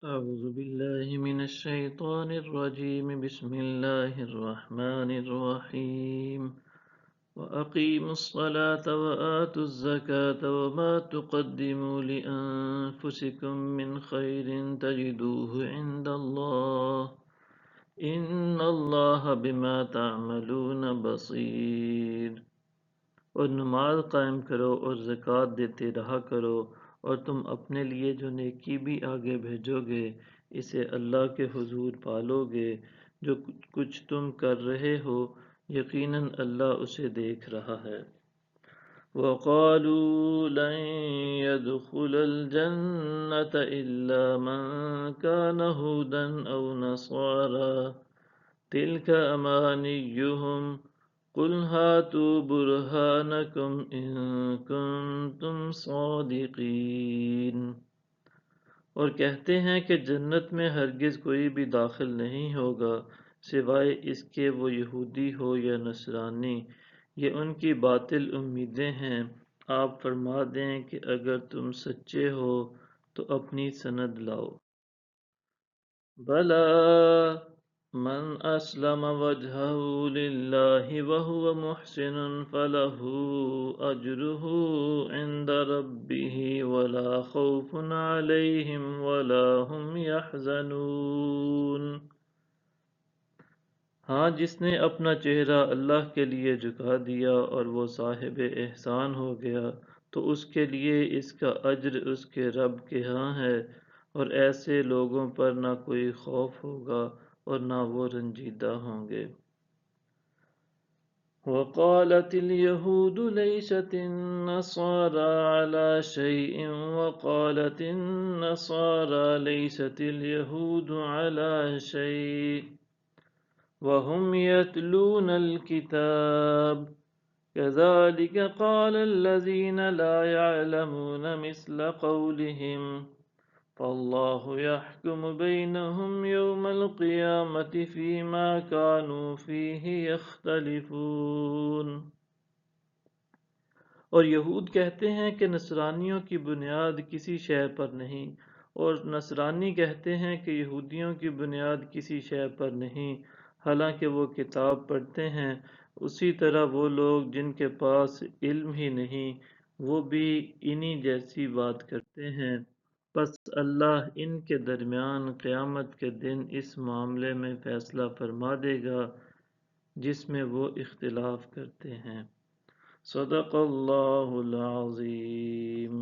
أعوذ بالله من الشيطان الرجيم بسم الله الرحمن الرحيم وأقيموا الصلاة وآتوا الزكاة وما تقدموا لأنفسكم من خير تجدوه عند الله إن الله بما تعملون بصير۔ اور نماز قائم کرو اور زکوٰۃ دیتے رہا کرو، اور تم اپنے لیے جو نیکی بھی آگے بھیجو گے اسے اللہ کے حضور پالو گے۔ جو کچھ تم کر رہے ہو یقیناً اللہ اسے دیکھ رہا ہے۔ وَقَالُوا لَن يَدْخُلَ الْجَنَّةَ إِلَّا مَن كَانَ هُودًا أَوْ نَصَارَىٰ تِلْكَ أَمَانِيُّهُمْ قُلْ هَاتُوا بُرْهَانَكُمْ إِن كُنتُمْ صَادِقِينَ۔ اور کہتے ہیں کہ جنت میں ہرگز کوئی بھی داخل نہیں ہوگا سوائے اس کے وہ یہودی ہو یا نصرانی، یہ ان کی باطل امیدیں ہیں۔ آپ فرما دیں کہ اگر تم سچے ہو تو اپنی سند لاؤ۔ بَلَىٰ مَنْ أَسْلَمَ وَجْهَهُ لِلَّهِ وَهُوَ مُحْسِنٌ فَلَهُ أَجْرُهُ عِندَ رَبِّهِ وَلَا خَوْفٌ عَلَيْهِمْ وَلَا هُمْ يَحْزَنُونَ۔ ہاں، جس نے اپنا چہرہ اللہ کے لیے جھکا دیا اور وہ صاحب احسان ہو گیا تو اس کے لیے اس کا اجر اس کے رب کے ہاں ہے، اور ایسے لوگوں پر نہ کوئی خوف ہوگا اور نہ وہ رنجیدہ ہوں گے۔ وَقَالَتِ الْيَهُودُ لَيْسَتِ النَّصَارَىٰ عَلَىٰ شَيْءٍ وَقَالَتِ النَّصَارَىٰ لَيْسَتِ الْيَهُودُ عَلَىٰ شَيْءٍ وَهُمْ يَتْلُونَ الْكِتَابَ كَذَٰلِكَ قَالَ الَّذِينَ لَا يَعْلَمُونَ مِثْلَ قَوْلِهِمْ فَاللَّهُ يَحْكُمُ بَيْنَهُمْ يَوْمَ الْقِيَامَةِ فِيمَا كَانُوا فِيهِ يَخْتَلِفُونَ۔ اور یہود کہتے ہیں کہ نصرانیوں کی بنیاد کسی شے پر نہیں، اور نصرانی کہتے ہیں کہ یہودیوں کی بنیاد کسی شے پر نہیں، حالانکہ وہ کتاب پڑھتے ہیں۔ اسی طرح وہ لوگ جن کے پاس علم ہی نہیں وہ بھی انہی جیسی بات کرتے ہیں۔ پس اللہ ان کے درمیان قیامت کے دن اس معاملے میں فیصلہ فرما دے گا جس میں وہ اختلاف کرتے ہیں۔ صدق اللہ العظیم۔